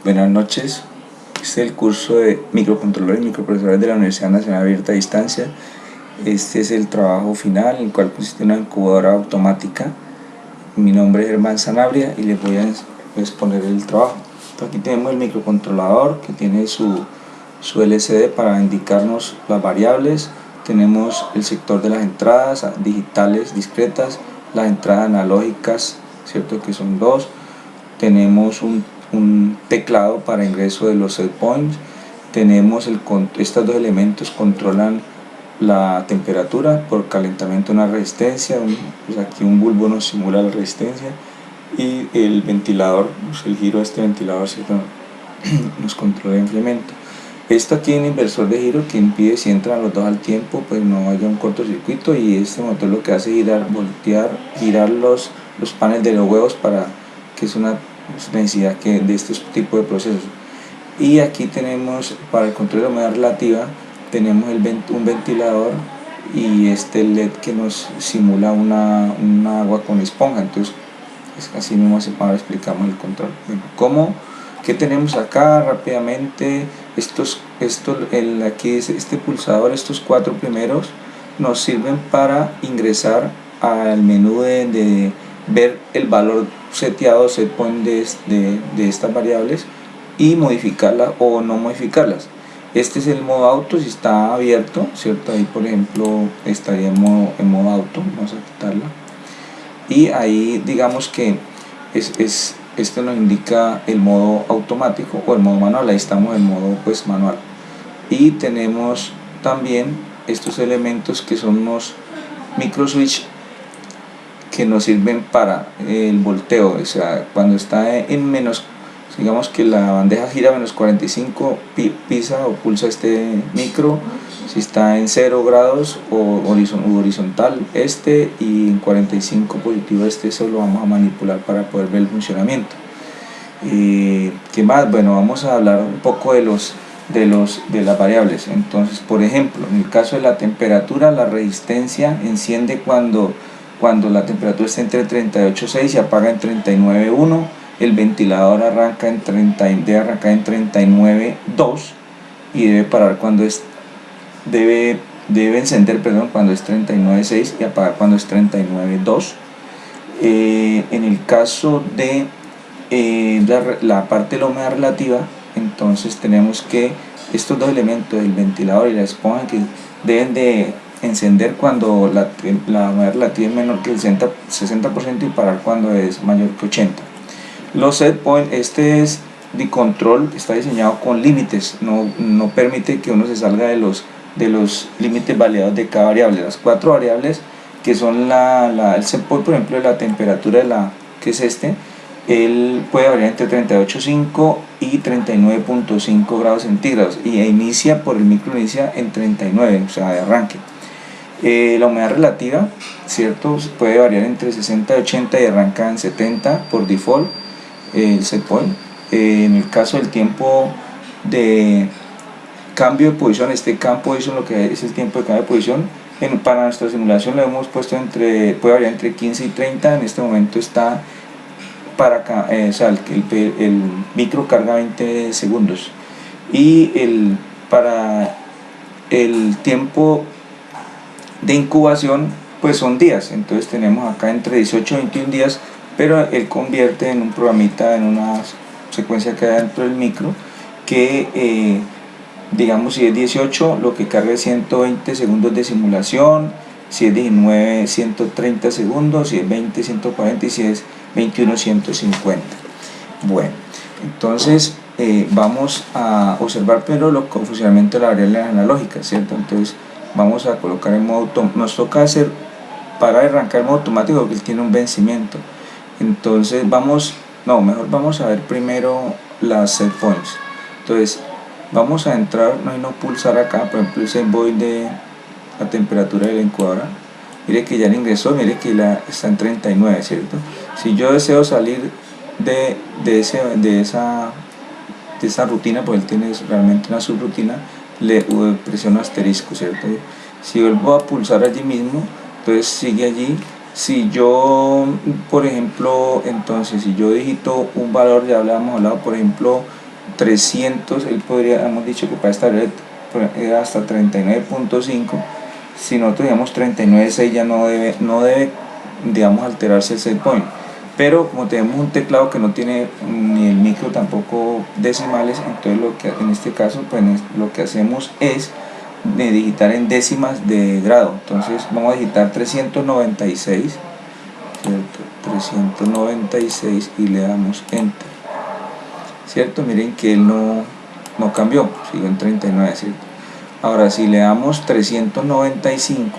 Buenas noches. Este es el curso de microcontroladores y microprocesadores de la Universidad Nacional Abierta a Distancia. Este es el trabajo final, en el cual consiste en una incubadora automática. Mi nombre es Germán Sanabria y les voy a exponer el trabajo. Entonces, aquí tenemos el microcontrolador que tiene su LCD para indicarnos las variables. Tenemos el sector de las entradas digitales discretas, las entradas analógicas, ¿cierto? Que son dos. Tenemos un teclado para ingreso de los set points. Tenemos estos dos elementos controlan la temperatura por calentamiento de una resistencia. Pues aquí un bulbo nos simula la resistencia, y el ventilador, pues el giro de este ventilador, ¿cierto? Nos controla el enfriamiento. Esta tiene inversor de giro que impide, si entran los dos al tiempo, pues no haya un cortocircuito, y este motor lo que hace es girar los paneles de los huevos, para que es una necesidad de este tipo de procesos. Y aquí tenemos, para el control de la humedad relativa, tenemos un ventilador y este LED que nos simula una agua con esponja. Entonces así mismo ahora explicamos el control. Bueno, ¿qué tenemos acá rápidamente? Aquí este pulsador, estos cuatro primeros nos sirven para ingresar al menú de ver el valor seteado, set point de estas variables, y modificarlas o no modificarlas. Este es el modo auto, si está abierto, ¿cierto? Ahí por ejemplo estaría en modo auto. Vamos a quitarla, y ahí digamos que esto nos indica el modo automático o el modo manual. Ahí estamos en modo pues manual. Y tenemos también estos elementos que son unos micro switch que nos sirven para el volteo. O sea, cuando está en menos, digamos que la bandeja gira menos 45, pisa o pulsa este micro. Si está en 0 grados o horizontal y en 45 positivo eso lo vamos a manipular para poder ver el funcionamiento. ¿Qué más? Bueno, vamos a hablar un poco de las variables. Entonces, por ejemplo, en el caso de la temperatura, la resistencia enciende cuando la temperatura está entre 38.6 y apaga en 39.1. el ventilador debe arrancar en 39.2 y debe parar debe encender cuando es 39.6 y apagar cuando es 39.2. En el caso de la parte de la humedad relativa, entonces tenemos que estos dos elementos, el ventilador y la esponja, que deben de encender cuando la humedad relativa es menor que el 60% y parar cuando es mayor que 80%. Los set point, este es de control, está diseñado con límites, no permite que uno se salga de los límites validados de cada variable. Las cuatro variables que son el set point, por ejemplo, de la temperatura que es él puede variar entre 38.5 y 39.5 grados centígrados, y el micro inicia en 39, o sea, de arranque. La humedad relativa, ¿cierto? Puede variar entre 60 y 80 y arranca en 70 por default, el set point. En el caso del tiempo de cambio de posición, este campo es lo que es el tiempo de cambio de posición. Para nuestra simulación lo hemos puesto puede variar entre 15 y 30. En este momento está o sea, el micro carga 20 segundos, y para el tiempo de incubación pues son días. Entonces tenemos acá entre 18 y 21 días, pero él convierte en un programita, en una secuencia que hay dentro del micro, que digamos, si es 18, lo que carga es 120 segundos de simulación; si es 19, 130 segundos; si es 20, 140; y si es 21, 150. Bueno, entonces vamos a observar primero el funcionamiento de la variable analógica, ¿cierto? Entonces vamos a colocar en modo automático. Nos toca hacer para arrancar el modo automático porque él tiene un vencimiento. Entonces vamos a ver primero las set points. Entonces vamos a entrar, no pulsar acá, por ejemplo, el set point de la temperatura de la incubadora. Mire que ya le ingresó, mire que está en 39, ¿cierto? Si yo deseo salir de esa rutina, pues él tiene realmente una subrutina, le presiono asterisco, ¿cierto? Si vuelvo a pulsar allí mismo, entonces sigue allí. Si yo, por ejemplo, entonces si yo digito un valor, ya habíamos hablado, por ejemplo, 300, él podría, hemos dicho que para esta era hasta 39.5. Si nosotros digamos 39.6 ya no debe digamos alterarse el set point, pero como tenemos un teclado que no tiene ni el micro tampoco decimales, entonces lo que en este caso pues lo que hacemos es de digitar en décimas de grado. Entonces vamos a digitar 396, ¿cierto? 396 y le damos enter, ¿cierto? Miren que él no cambió, siguió en 39, ¿cierto? Ahora si le damos 395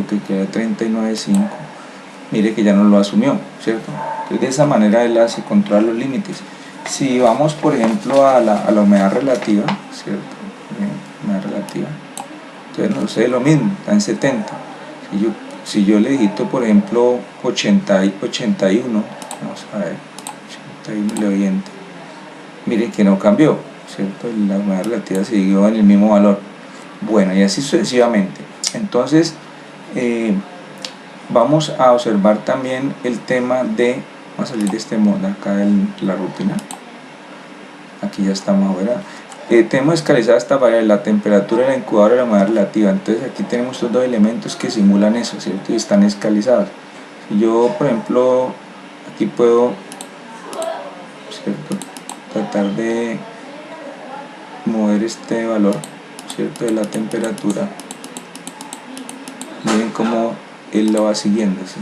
que queda 39.5, mire que ya no lo asumió, ¿cierto? Entonces de esa manera él hace controlar los límites. Si vamos por ejemplo a la humedad relativa, ¿cierto? Humedad relativa, entonces no sé, lo mismo, está en 70. Si yo le digito por ejemplo 81, vamos a ver, 81, le doy enter, mire que no cambió, ¿cierto? La humedad relativa siguió en el mismo valor. Bueno, y así sucesivamente. Entonces vamos a observar también el tema de, vamos a salir de este modo acá de la rutina, aquí ya estamos, ¿verdad? Tenemos escalizada esta variable, la temperatura de la incubadora y la humedad relativa. Entonces aquí tenemos estos dos elementos que simulan eso, ¿cierto? Y están escalizados. Si yo por ejemplo aquí puedo, ¿cierto?, tratar de mover este valor, ¿cierto?, de la temperatura, miren cómo él lo va siguiendo, ¿sí?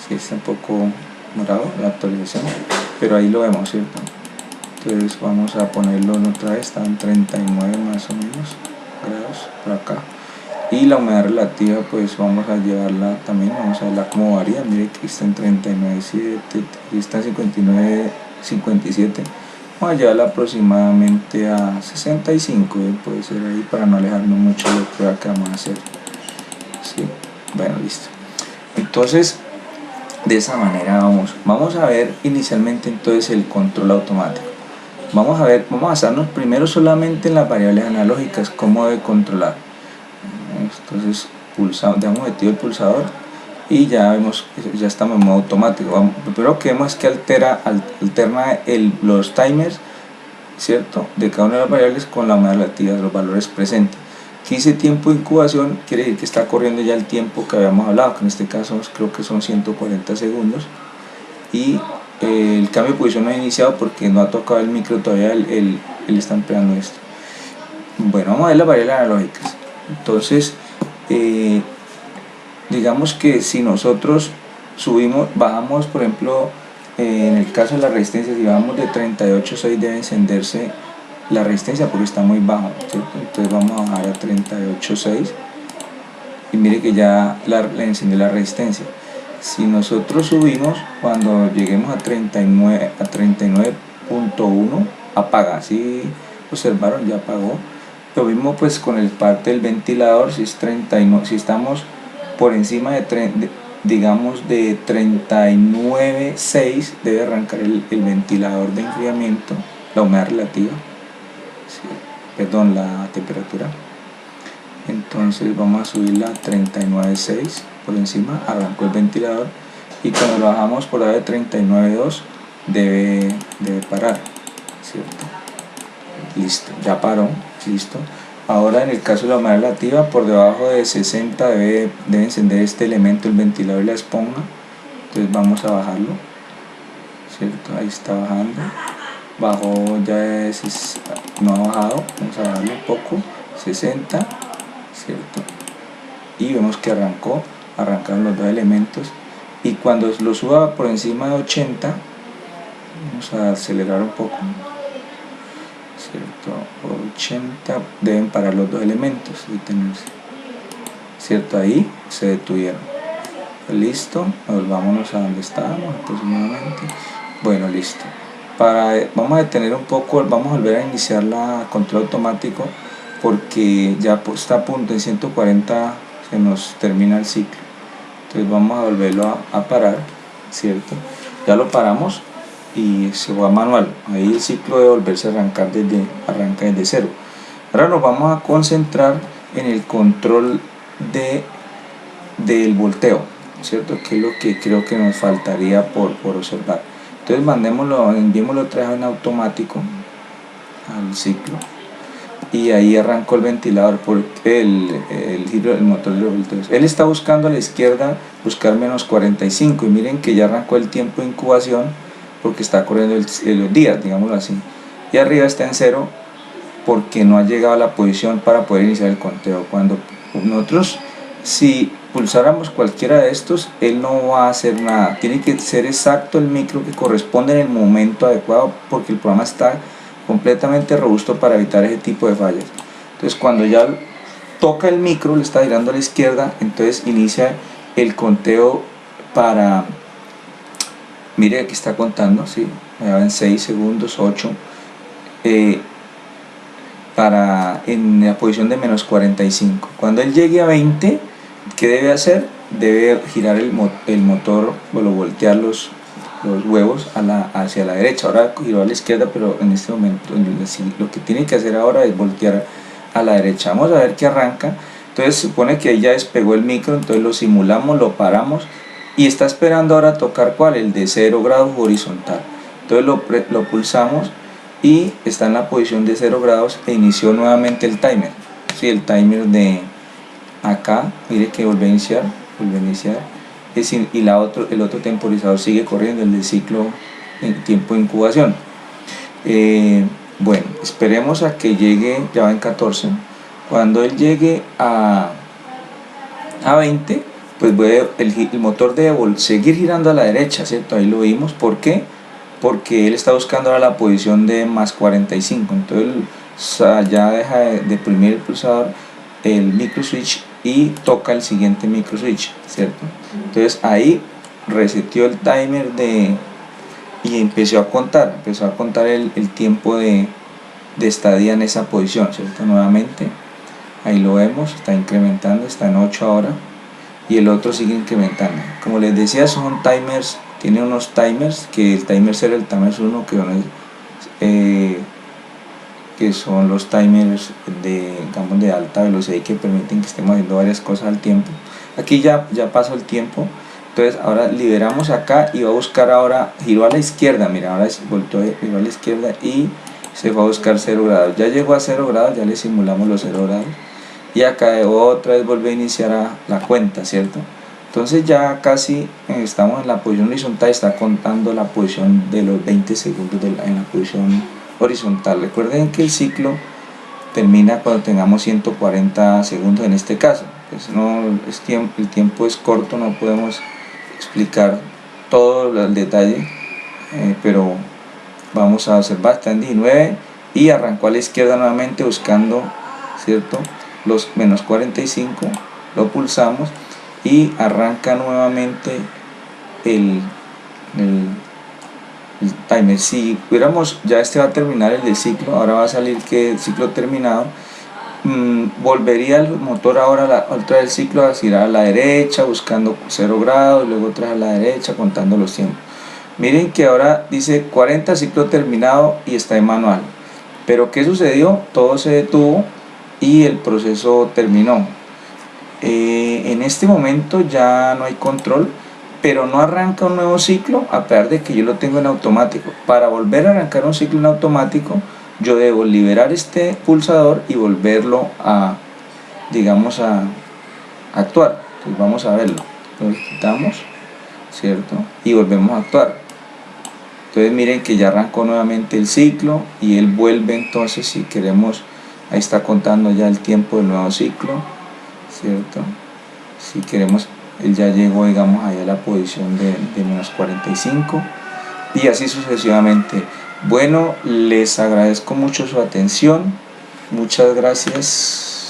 Sí, está un poco morado la actualización, pero ahí lo vemos, ¿cierto? Entonces vamos a ponerlo en otra vez, está en 39 más o menos grados por acá, y la humedad relativa pues vamos a llevarla también, vamos a verla cómo varía. Mire que está en 39.7, aquí está en 59.57, vamos a llevarla aproximadamente a 65, puede ser ahí para no alejarnos mucho de lo que vamos a hacer, ¿sí? Bueno, listo. Entonces de esa manera vamos a ver inicialmente entonces el control automático. Vamos a basarnos primero solamente en las variables analógicas, cómo debe controlar. Entonces damos metido el pulsador y ya vemos que ya estamos en modo automático. Lo primero que vemos es que alterna los timers, ¿cierto?, de cada una de las variables con la humedad relativa, los valores presentes. Aquí dice tiempo de incubación, quiere decir que está corriendo ya el tiempo que habíamos hablado, que en este caso creo que son 140 segundos. Y el cambio de posición no ha iniciado porque no ha tocado el micro todavía, él está empleando esto. Bueno, vamos a ver las variables analógicas. Entonces digamos que si nosotros bajamos por ejemplo, en el caso de la resistencia, si bajamos de 38.6 debe encenderse la resistencia porque está muy bajo, ¿cierto? Entonces vamos a bajar a 38.6 y mire que ya le encendió la resistencia. Si nosotros subimos, cuando lleguemos a 39.1 apaga, ¿sí? Observaron, ya apagó. Lo mismo pues con el parte del ventilador, si estamos por encima digamos de 39.6 debe arrancar el ventilador de enfriamiento, la humedad relativa, ¿sí?, perdón, la temperatura. Entonces vamos a subirla a 39.6 por encima, arrancó el ventilador, y cuando lo bajamos por ahí de 39.2 debe parar, ¿cierto? Listo, ya paró, listo. Ahora en el caso de la humedad relativa, por debajo de 60 debe encender este elemento, el ventilador y la esponja. Entonces vamos a bajarlo, ¿cierto? Ahí está bajando, bajó, no ha bajado, vamos a bajarlo un poco, 60, ¿cierto? Y vemos que arrancaron los dos elementos, y cuando lo suba por encima de 80, vamos a acelerar un poco, ¿cierto? 80 deben parar los dos elementos, detenerse, ¿cierto? Ahí se detuvieron. Listo, volvámonos a donde estábamos aproximadamente. Bueno, listo. Vamos a detener un poco, vamos a volver a iniciar la control automático porque ya está a punto, en 140 se nos termina el ciclo. Entonces vamos a volverlo a parar, ¿cierto? Ya lo paramos y se va manual, ahí el ciclo debe volverse a arranca desde cero. Ahora nos vamos a concentrar en el control del volteo. ¿cierto? Que es lo que creo que nos faltaría por observar. Entonces enviémoslo otra vez en automático al ciclo, y ahí arrancó el ventilador porque el motor de volteos. Él está buscando a la izquierda, buscar menos 45, y miren que ya arrancó el tiempo de incubación porque está corriendo los días, digámoslo así, y arriba está en 0 porque no ha llegado a la posición para poder iniciar el conteo. Cuando nosotros, si pulsáramos cualquiera de estos, él no va a hacer nada, tiene que ser exacto el micro que corresponde en el momento adecuado, porque el programa está completamente robusto para evitar ese tipo de fallas. Entonces cuando ya toca el micro, le está girando a la izquierda, entonces inicia el conteo para, mire aquí está contando, ¿sí? En 6 segundos, 8, en la posición de menos 45. Cuando él llegue a 20, ¿qué debe hacer? Debe girar el motor, o voltear los huevos hacia la derecha. Ahora giró a la izquierda, pero en este momento lo que tiene que hacer ahora es voltear a la derecha. Vamos a ver que arranca. Entonces se supone que ahí ya despegó el micro, entonces lo simulamos, lo paramos y está esperando ahora tocar ¿cuál? El de 0 grados horizontal. Entonces lo pulsamos y está en la posición de 0 grados e inició nuevamente el timer. Sí, el timer de acá, mire que vuelve a iniciar, y el otro temporizador sigue corriendo, el de ciclo en tiempo de incubación. Bueno, esperemos a que llegue, ya va en 14. Cuando él llegue a 20, pues el motor debe seguir girando a la derecha, ¿cierto? Ahí lo vimos. ¿Por qué? Porque él está buscando ahora la posición de más 45. Entonces ya deja de deprimir el pulsador, el micro switch, y toca el siguiente micro switch, ¿cierto? Entonces ahí reseteó el timer y empezó a contar el tiempo de estadía en esa posición, ¿cierto? Nuevamente ahí lo vemos, está incrementando, está en 8 ahora, y el otro sigue incrementando. Como les decía, son timers, tiene unos timers, que el timer 0 y el timer 1, que son los timers de alta velocidad y que permiten que estemos haciendo varias cosas al tiempo. Aquí ya pasó el tiempo. Entonces ahora liberamos acá y va a buscar ahora, giró a la izquierda, mira, ahora giró a la izquierda y se va a buscar 0 grados. Ya llegó a 0 grados, ya le simulamos los 0 grados. Y acá otra vez vuelve a iniciar la cuenta, ¿cierto? Entonces ya casi estamos en la posición horizontal, está contando la posición de los 20 segundos en la posición horizontal. Recuerden que el ciclo termina cuando tengamos 140 segundos en este caso. Pues el tiempo es corto, no podemos explicar todo el detalle, pero vamos a observar, está en 19 y arrancó a la izquierda nuevamente buscando, ¿cierto?, los menos 45, lo pulsamos y arranca nuevamente el timer. Si hubiéramos, ya va a terminar el del ciclo, ahora va a salir que el ciclo terminado. Volvería el motor ahora otra del ciclo a girar a la derecha buscando 0 grados, luego otra a la derecha contando los tiempos. Miren que ahora dice 40, ciclo terminado, y está en manual. Pero ¿qué sucedió? Todo se detuvo y el proceso terminó. En este momento ya no hay control, pero no arranca un nuevo ciclo a pesar de que yo lo tengo en automático. Para volver a arrancar un ciclo en automático, yo debo liberar este pulsador y volverlo a, digamos, a actuar. Entonces vamos a verlo. Lo quitamos, ¿cierto? Y volvemos a actuar. Entonces miren que ya arrancó nuevamente el ciclo y él vuelve. Entonces, si queremos, ahí está contando ya el tiempo del nuevo ciclo, ¿cierto? Si queremos, él ya llegó, digamos, ahí a la posición de menos 45 y así sucesivamente. Bueno, les agradezco mucho su atención. Muchas gracias.